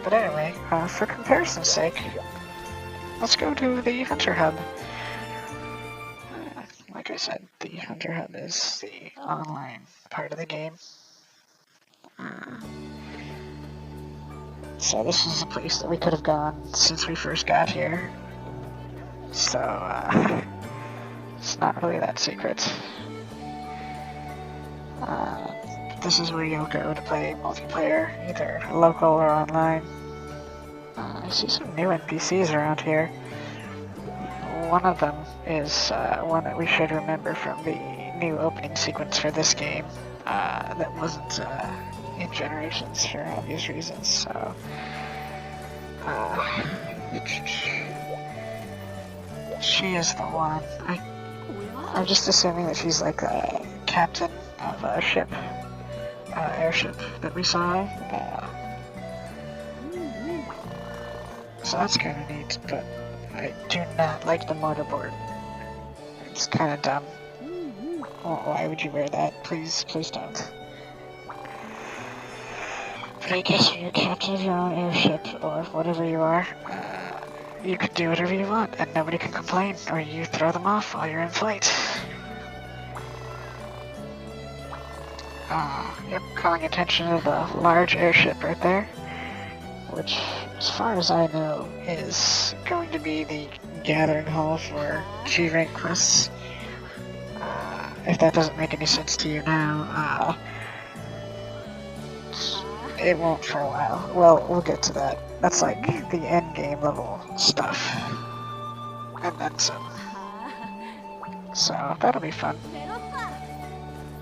But anyway, for comparison's sake, let's go to the Hunter Hub. Like I said, the Hunter Hub is the online part of the game. So this is a place that we could have gone since we first got here. So, it's not really that secret. This is where you'll go to play multiplayer, either local or online. I see some new NPCs around here. One of them is one that we should remember from the new opening sequence for this game that wasn't in Generations for obvious reasons, so... she is the one. I'm just assuming that she's like a captain of a ship, airship that we saw. So that's kind of neat, but I do not like the motorboard. It's kind of dumb. Well, why would you wear that? Please don't. But I guess when you're captain of your own airship, or whatever you are, you can do whatever you want, and nobody can complain, or you throw them off while you're in flight. Yep, calling attention to the large airship right there, which, as far as I know, is going to be the gathering hall for G-rank quests. If that doesn't make any sense to you now, it won't for a while. Well, we'll get to that. That's like the end game level stuff. And then some. So, that'll be fun.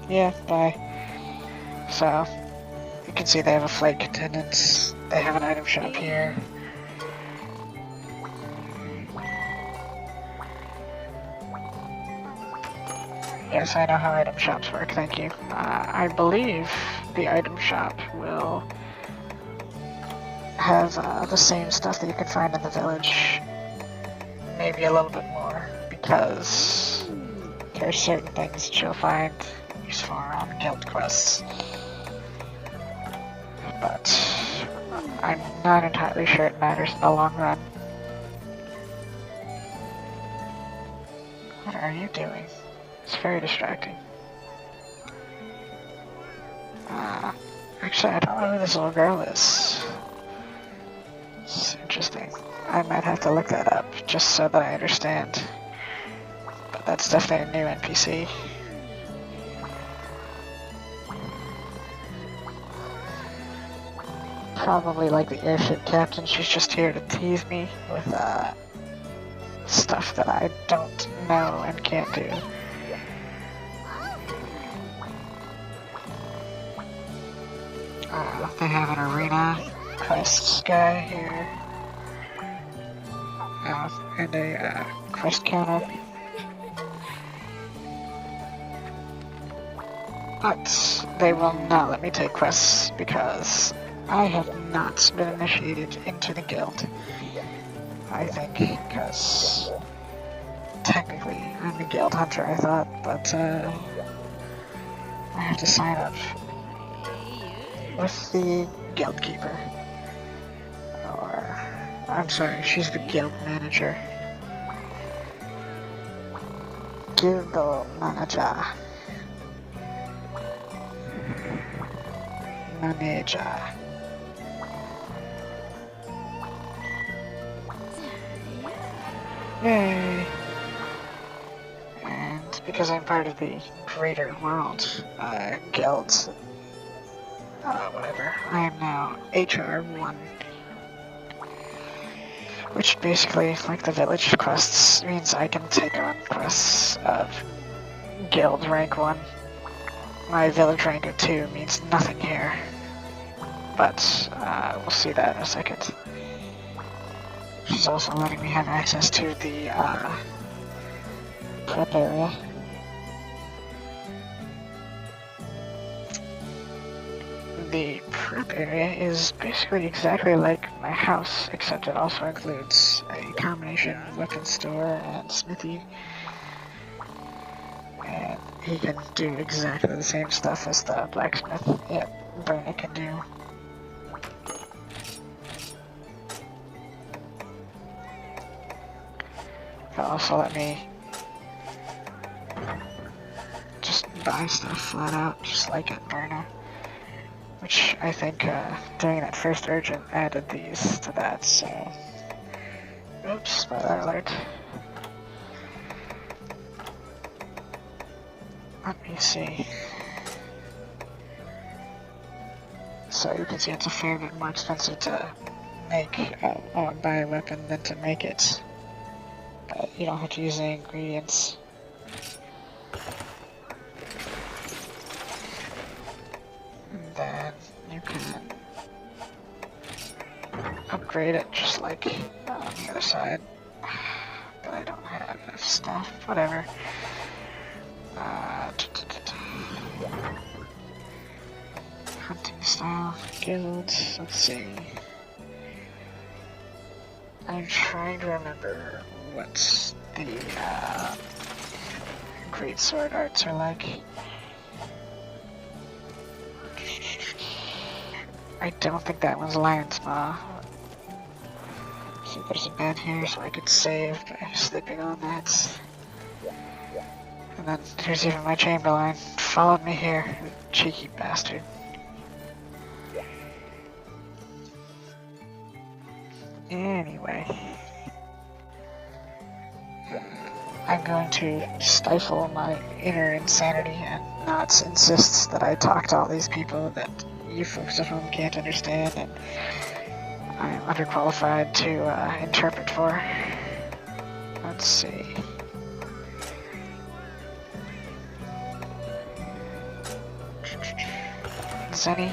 Yeah, bye. So, you can see they have a flight attendant. They have an item shop here. Yes, I know how item shops work, thank you. I believe the item shop will have the same stuff that you can find in the village. Maybe a little bit more, because there are certain things that you'll find useful on guild quests. But I'm not entirely sure it matters in the long run. What are you doing? It's very distracting. Actually, I don't know who this little girl is. It's interesting. I might have to look that up, just so that I understand. But that's definitely a new NPC. Probably like the airship captain, she's just here to tease me with stuff that I don't know and can't do. They have an arena quests guy here. And a quest counter. But they will not let me take quests because I have not been initiated into the guild. I think because technically I'm a guild hunter, I thought, but I have to sign up with the guild keeper. Or, I'm sorry, she's the guild manager. Guild manager. Manager. Yay! And because I'm part of the greater world guild, whatever, I am now HR1. Which basically, like the village quests, means I can take on quests of guild rank 1. My village rank of 2 means nothing here. But, we'll see that in a second. She's also letting me have access to the, prep area. The prep area is basically exactly like my house, except it also includes a combination of weapons store and smithy. And he can do exactly the same stuff as the blacksmith. Yep, Bernie can do. It'll also let me just buy stuff flat out, just like at Burner. Which I think doing that first urgent added these to that, so... Oops, spoiler alert. Let me see. So you can see it's a fair bit more expensive to make, buy a weapon than to make it. But you don't have to use any ingredients. And then you can upgrade it just like on the other side. But I don't have enough stuff, whatever. Hunting style, guilds, let's see. I'm trying to remember what the great sword arts are like. I don't think that one's Lion's Maw. So there's a bed here so I could save by sleeping on that. And then here's even my Chamberlain. Followed me here, cheeky bastard. Anyway, I'm going to stifle my inner insanity and not insist that I talk to all these people that you folks at home can't understand and I'm underqualified to interpret for. Let's see. Zenny.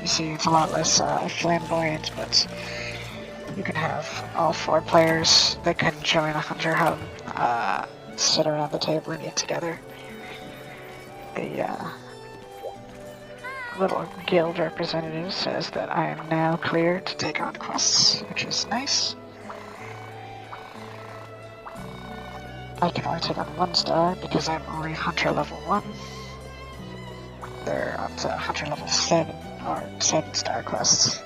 You see, it's a lot less flamboyant, but you can have all 4 players that can join a hunter hub, sit around the table and eat together. The little guild representative says that I am now clear to take on quests, which is nice. I can only take on 1 star because I'm only hunter level 1. They're up to hunter level 7, or 7-star quests.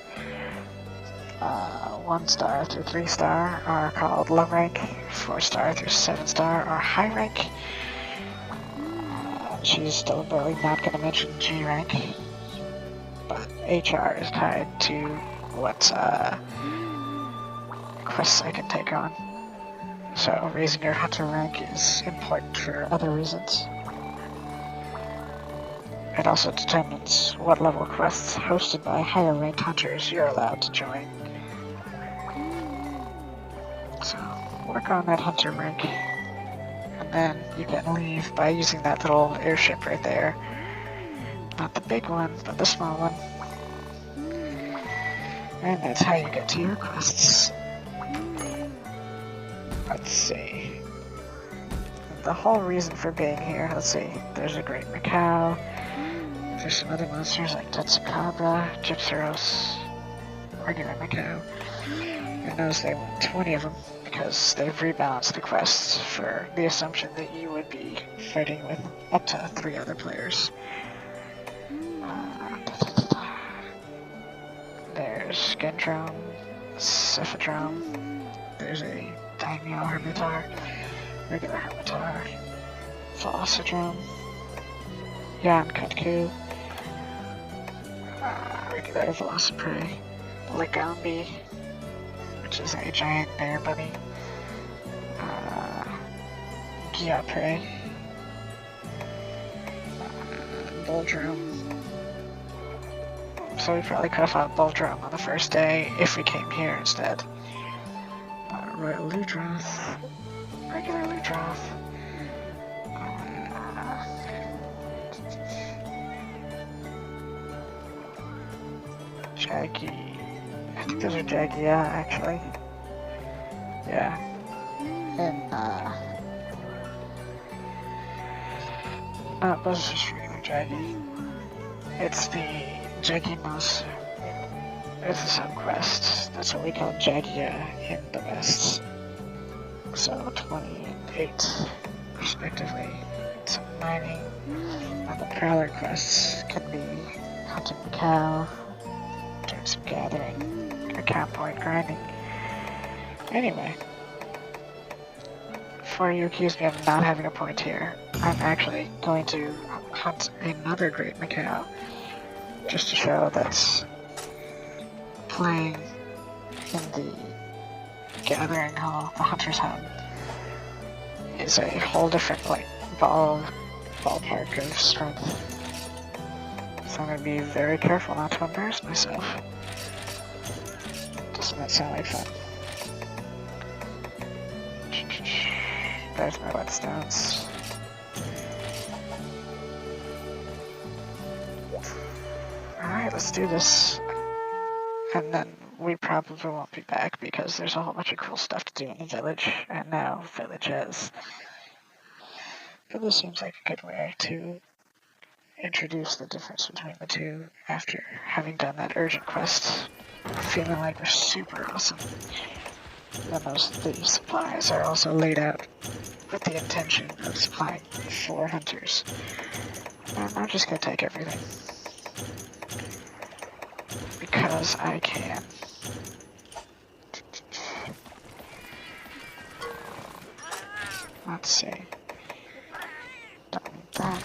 1 star through 3 star are called low rank, 4 star through 7 star are high rank. She's deliberately not going to mention G rank, but HR is tied to what quests I can take on. So raising your hunter rank is important for other reasons. It also determines what level quests hosted by higher ranked hunters you're allowed to join. So work on that hunter rank, and then you can leave by using that little airship right there. Not the big one, but the small one. And that's how you get to your quests. Let's see. The whole reason for being here, let's see. There's a great Macau. There's some other monsters like Tetsukabra, Gypseros, regular Macau. And notice they want 20 of them because they've rebalanced the quests for the assumption that you would be fighting with up to 3 other players. There's Gendrome, Cephadrome, there's a Daimyo Hermitar, regular Hermitar, Philosodrome, Yan Kutku, regular Velociprey, Legambi, which is a giant bear bunny, Gyapre, Buldrome. So we probably could have fought Buldrome on the first day if we came here instead. Royal Ludroth, regular Ludroth, Jaggy. I think those are Jaggy, yeah, actually. Yeah. And, no, those are just regular Jaggy. It's the Jaggy Mouse. It's a sub-quest. That's what we call Jaggia in the West. So, 20 and 8, respectively. Some mining. And the Prowler quests can be hunting the cow, doing some gathering, account point grinding. Anyway, before you accuse me of not having a point here, I'm actually going to hunt another great macaw, just to show that playing in the gathering hall, the hunter's hub, is a whole different, like, ballpark of strength. So I'm gonna be very careful not to embarrass myself. Doesn't that sound like fun? There's my whetstones. Alright, let's do this. And then we probably won't be back because there's a whole bunch of cool stuff to do in the village, and now villages. But this seems like a good way to introduce the difference between the two after having done that urgent quest. Feeling like we're super awesome. And the supplies are also laid out with the intention of supplying 4 hunters. And I'm just gonna take everything. Because I can. Let's see. Don't need that.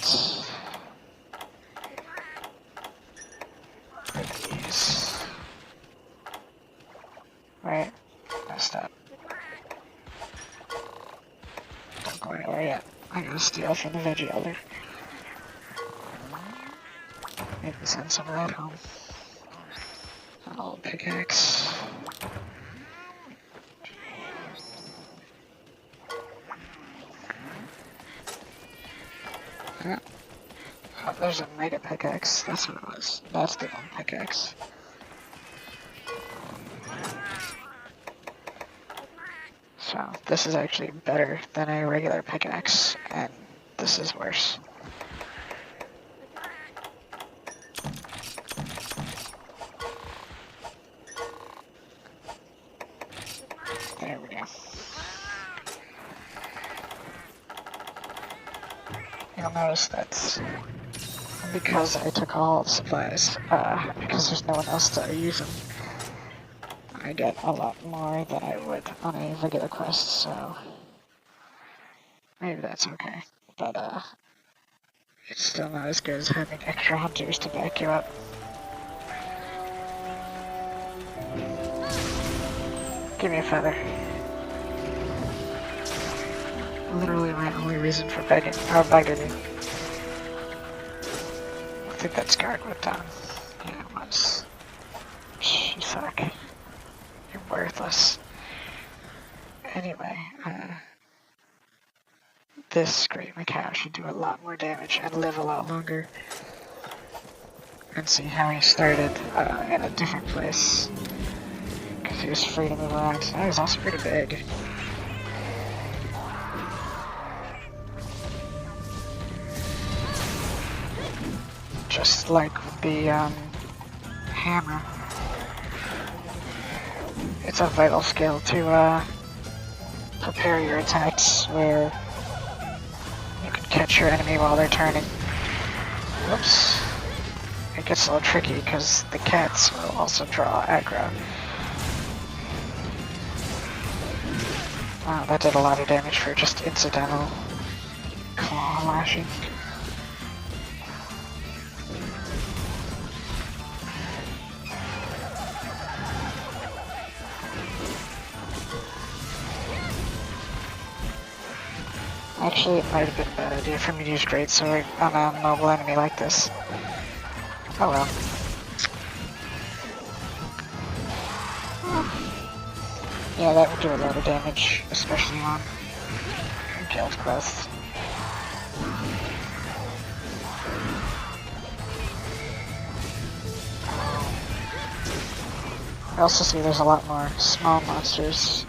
These. Wait. Messed up. Don't go anywhere yet. I gotta steal from the veggie elder. Maybe send some of that home. An old pickaxe. Yeah. Oh, there's a mega pickaxe. That's what it was. That's the one pickaxe. So, this is actually better than a regular pickaxe, and this is worse. There we go. You'll notice that because I took all the supplies, because there's no one else to use them, I get a lot more than I would on a regular quest, so maybe that's okay. But, it's still not as good as having extra hunters to back you up. Give me a feather. Literally my only reason for begging you. I think that scarred went down. Yeah, it was. You suck. You're worthless. Anyway, this great macaw should do a lot more damage and live a lot longer. And see how he started in a different place. Because he was free to move around. Now he's also pretty big. Just like with the hammer. It's a vital skill to prepare your attacks where you can catch your enemy while they're turning. Whoops. It gets a little tricky because the cats will also draw aggro. Wow, that did a lot of damage for just incidental claw lashing. Actually, it might have been a bad idea for me to use greatsword on a mobile enemy like this. Oh well. Yeah, that would do a lot of damage, especially on guild quests. I also see there's a lot more small monsters.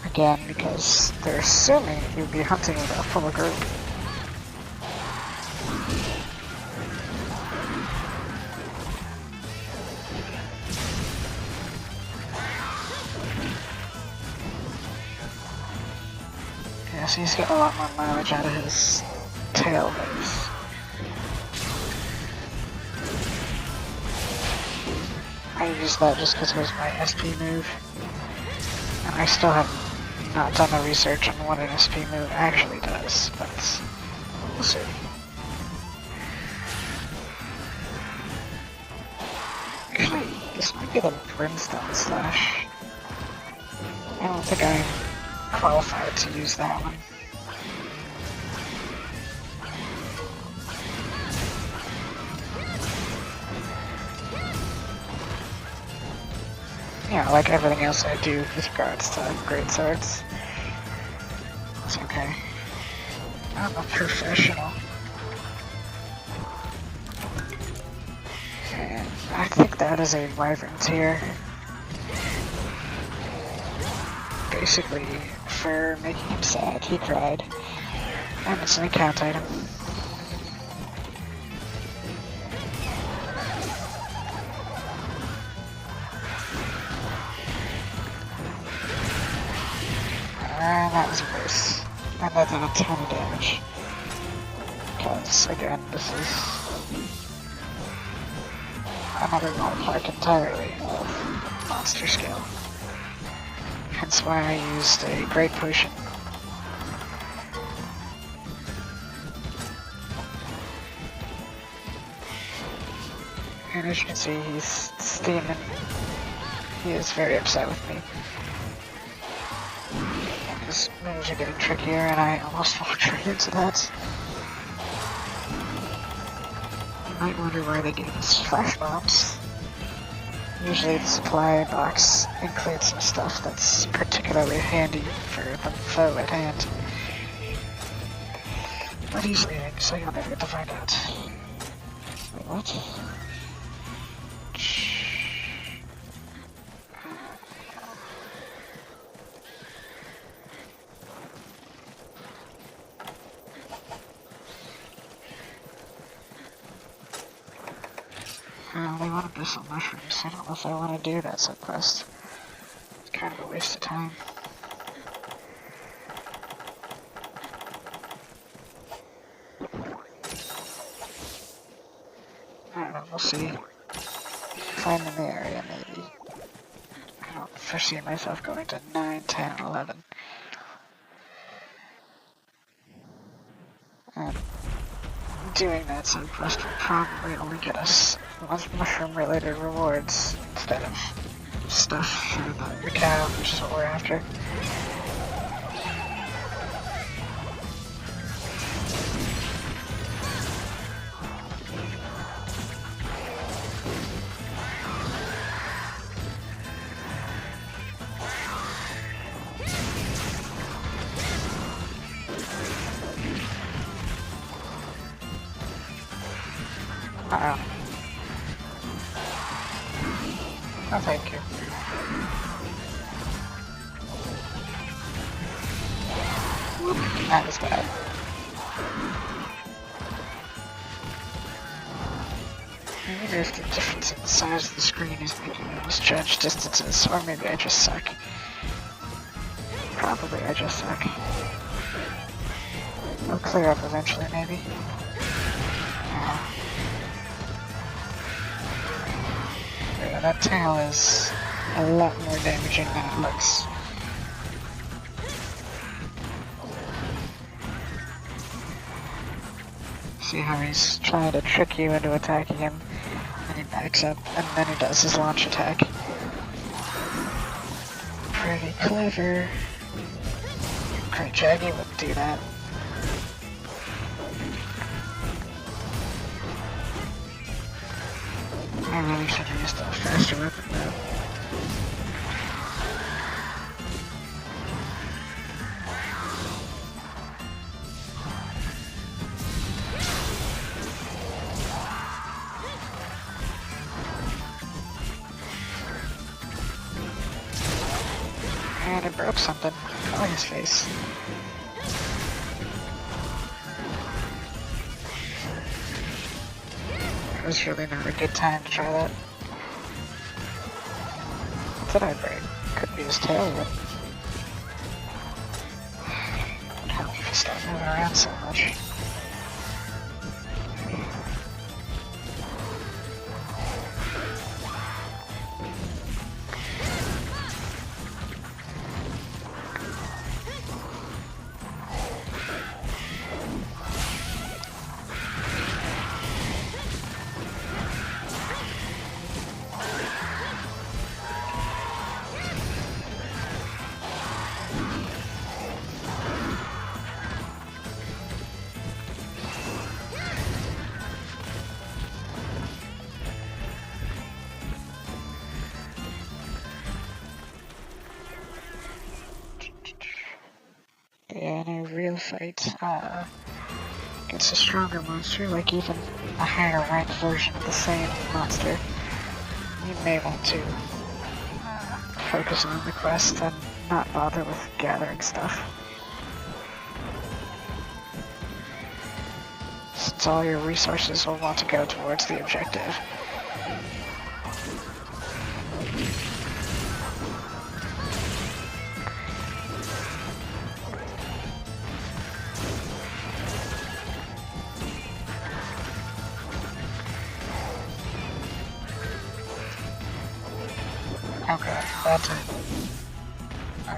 Again, because they're assuming you'd be hunting with a full group. Yeah, so he's got a lot more mileage out of his tail moves. I use that just because it was my SP move. And I still have not done the research on what an SP move actually does, but we'll see. Actually, this might be the brimstone slash. I don't think I'm qualified to use that one. Yeah, like everything else I do with regards to great swords. It's okay. I'm a professional. And I think that is a wyvern tier. Basically, for making him sad, he cried. And it's an account item. And that was worse. And that did a ton of damage. Because, again, this is another ballpark entirely of monster skill. Hence why I used a great potion. And as you can see, he's steaming. He is very upset with me. His moves are getting trickier, and I almost walked right into that. You might wonder why they gave us flash bombs. Usually the supply box includes some stuff that's particularly handy for the foe at hand. But he's leaving, so you'll never get to find out. Wait, what? They want abyssal mushrooms. I don't know if I want to do that sub quest. It's kind of a waste of time. I don't know, we'll see. If I'm in the area, maybe. I don't foresee myself going to 9, 10, 11. And doing that sub quest will probably only get us mushroom related rewards instead of stuff for the cow, which is what we're after. Oh, thank you. That was bad. Maybe if the difference in the size of the screen is making me misjudge distances, or maybe I just suck. Probably I just suck. It'll clear up eventually, maybe. Yeah, that tail is a lot more damaging than it looks. See how he's trying to trick you into attacking him, and he backs up, and then he does his launch attack. Pretty clever. Great Jaggy wouldn't do that. I really should have used a faster weapon though. And it broke something. Oh, his face. It was really not a good time to try that. What did I break? Could be his tail, but would help if he stopped moving around so much. Yeah, in a real fight, against a stronger monster, like even a higher rank version of the same monster, you may want to focus on the quest and not bother with gathering stuff. Since all your resources will want to go towards the objective. Okay, that's it.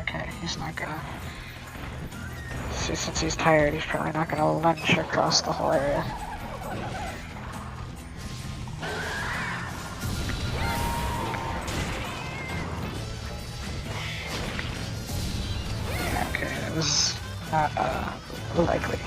Okay, he's not gonna... See, since he's tired, he's probably not gonna lunge across the whole area. Okay, that was not, likely.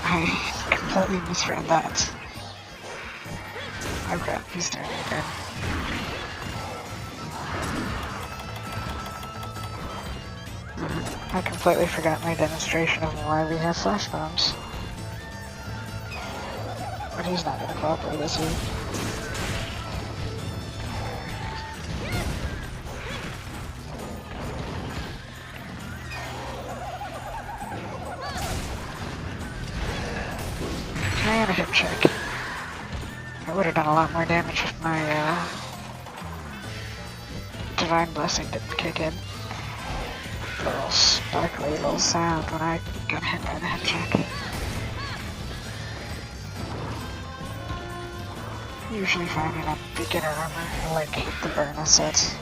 I completely misread that. Oh crap, he's doing it again. I completely forgot my demonstration of why we have flash bombs. But he's not gonna cooperate, is he? And a hip check. I would have done a lot more damage if my divine blessing didn't kick in. The little sparkly little sound when I got hit by the hip check. Usually finding a beginner armor like the burn set.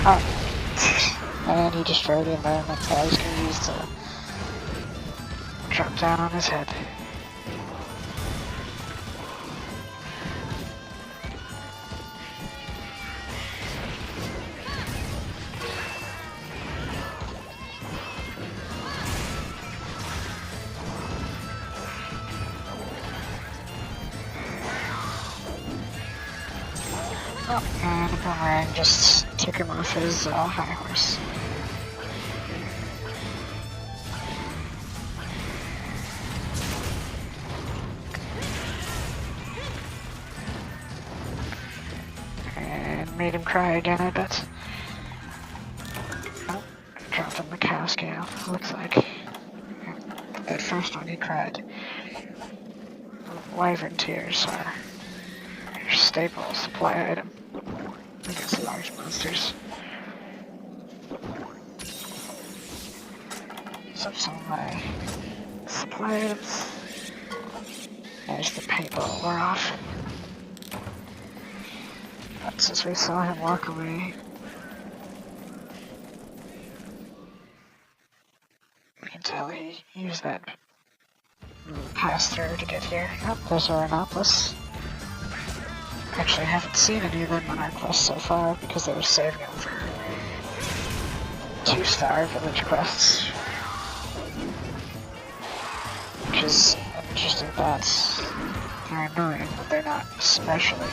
Oh. And he destroyed the environment that I was going to use to drop down on his head. Oh, and a boomerang just took him off his high horse. Made him cry again, I bet. Oh, dropped him the cow scale, looks like. At first when he cried. Wyvern tears are your staple supply item against large monsters. So some of my supply items. There's the paintball wore off. But since we saw him walk away, we can tell he used that pass-through to get here. Oh, there's a Renopolis. Actually, I haven't seen any of them on our quest so far because they were saving them for 2-star village quests. Which is an interesting thought. They're annoying, but they're not especially,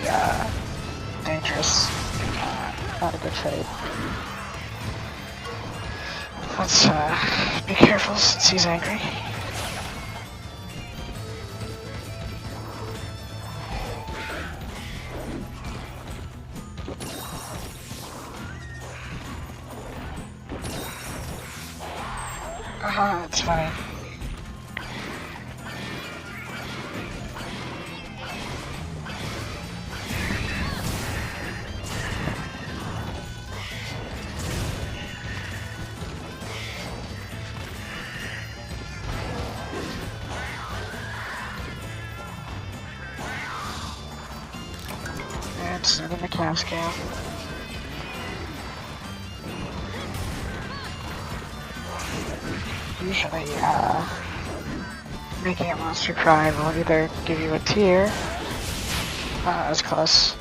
dangerous. Not a good trade. Let's be careful since he's angry. Aha, it's fine. And send in the cow scale. usually, making a monster cry will either give you a tear, not as close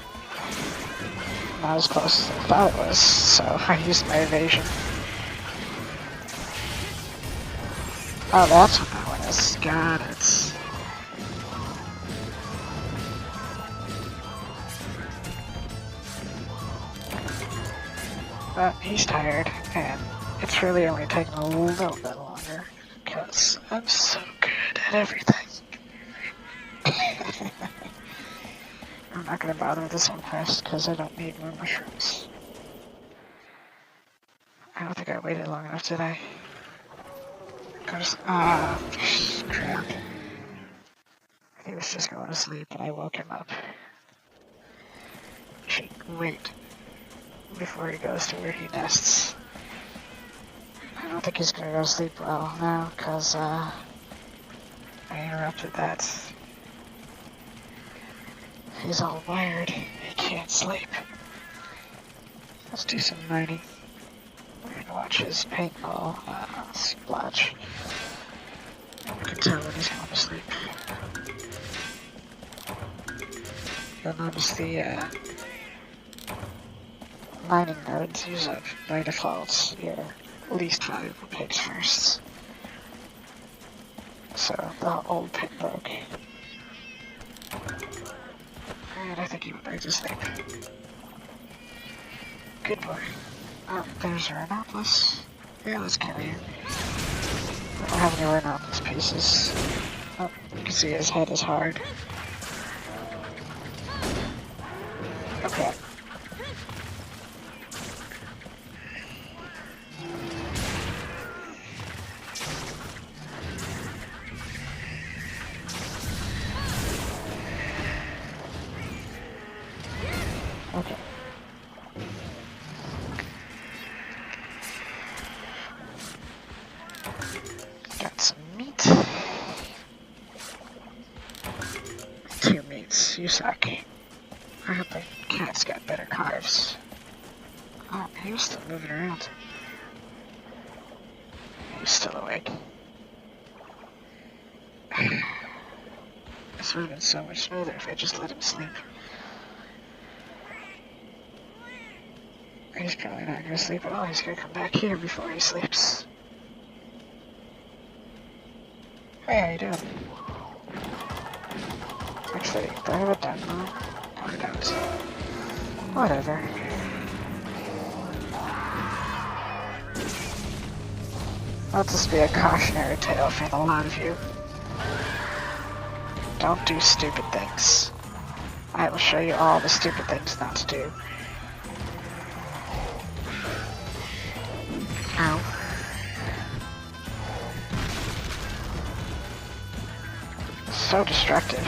as I thought it was, so I used my evasion. Oh, that's what that one is. Got it. But he's tired, and it's really only taking a little bit longer, because I'm so good at everything. I'm not gonna bother with this one first, because I don't need more mushrooms. I don't think I waited long enough, did I? Crap. He was just going to sleep, and I woke him up. Should wait before he goes to where he nests. I don't think he's gonna go to sleep well now, because, I interrupted that. He's all wired. He can't sleep. Let's do some mining. We're gonna watch his paintball, splotch. You can tell when he's going to sleep. You'll notice the, mining nodes use up, by default, your least valuable pigs first. So, the old pig broke. And I think he went back to sleep. Good boy. Oh, there's Rhinopolis. Yeah, let's kill you. I don't have any Rhinopolis pieces. Oh, you can see his head is hard. Okay. Okay. Got some meat. 2 meats. You suck. I hope the cat's got better carves. Oh, he was still moving around. He's still awake. This would have been so much smoother if I just let him sleep. He's probably not gonna sleep at all. He's gonna come back here before he sleeps. Hey, how you doing? Actually, do I have a demo? No, I don't. Whatever. Let this be a cautionary tale for the lot of you. Don't do stupid things. I will show you all the stupid things not to do. Ow. So destructive.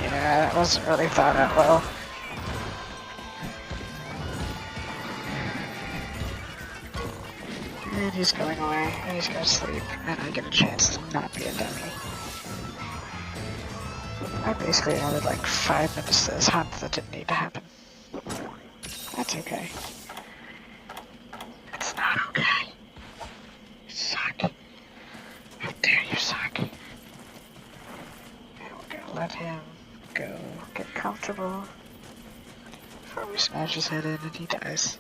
Yeah, that wasn't really thought out well. And he's going away, and he's gonna sleep, and I get a chance to not be a dummy. I basically added like 5 minutes to this hunt that didn't need to happen. That's okay. It's not okay. You suck. How dare you suck. And we're gonna let him go get comfortable before we smash his head in and he dies.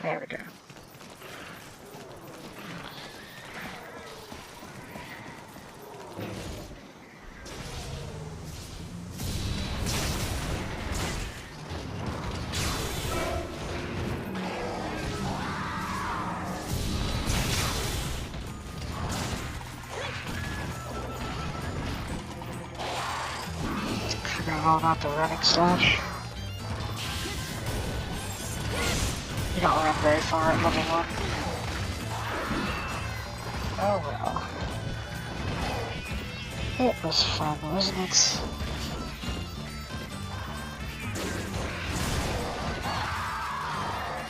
There we go. Forgot all about the running slash. You don't run very far at level 1. Oh well. It was fun, wasn't it?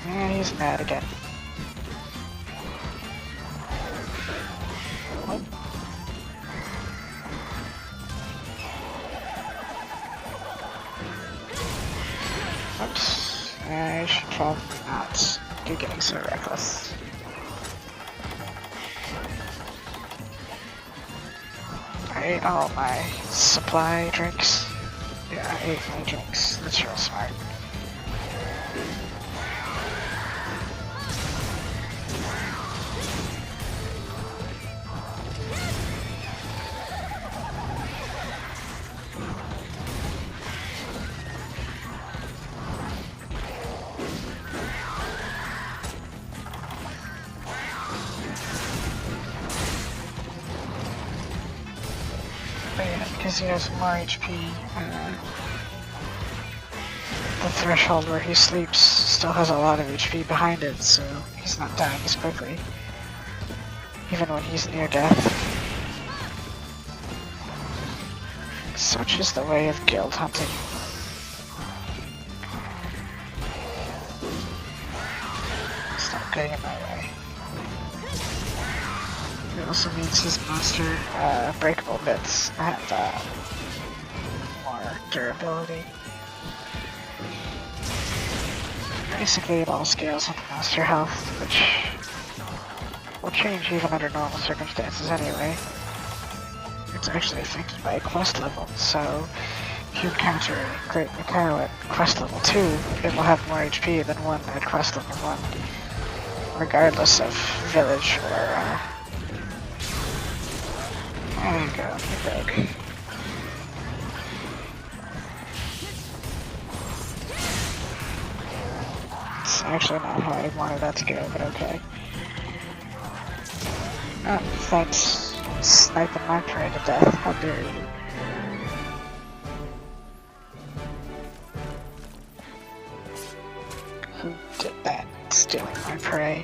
Yeah, he's mad again. Oops. I should probably not be getting so reckless. I ate all my supply drinks. Yeah, I ate my drinks. That's real smart. Because he has more HP, the threshold where he sleeps still has a lot of HP behind it, so he's not dying as quickly, even when he's near death. Such is the way of guild hunting. Stop getting in my way. It also means his monster breakable bits have more durability. Basically it all scales with monster health, which will change even under normal circumstances anyway. It's actually affected by quest level, so if you encounter a Great Macau at quest level 2, it will have more HP than one at quest level 1, regardless of village or there you go, you broke. It's actually not how I wanted that to go, but okay. Oh, thanks. Sniping my prey to death, how dare you. Who did that? Stealing my prey.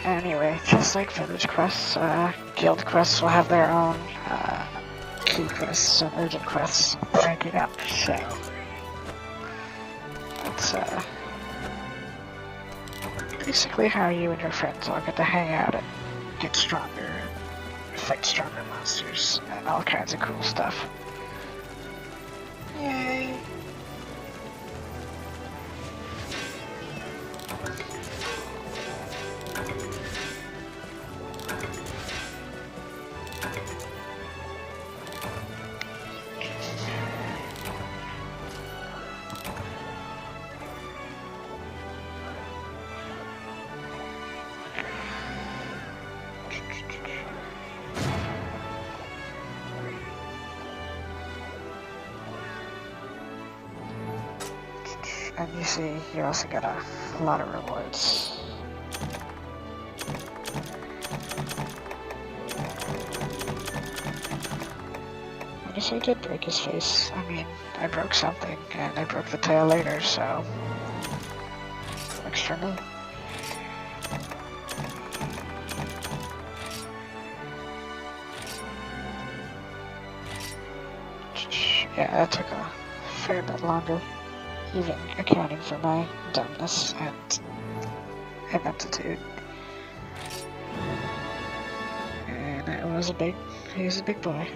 Anyway, just like village quests, guild quests will have their own key quests and urgent quests ranking up, so it's basically how you and your friends all get to hang out and get stronger, fight stronger monsters, and all kinds of cool stuff. Yay! And you see, you also get a lot of rewards. I guess I did break his face. I mean, I broke something, and I broke the tail later, so works for me. Yeah, that took a fair bit longer. Even accounting for my dumbness and ineptitude. And he was a big boy.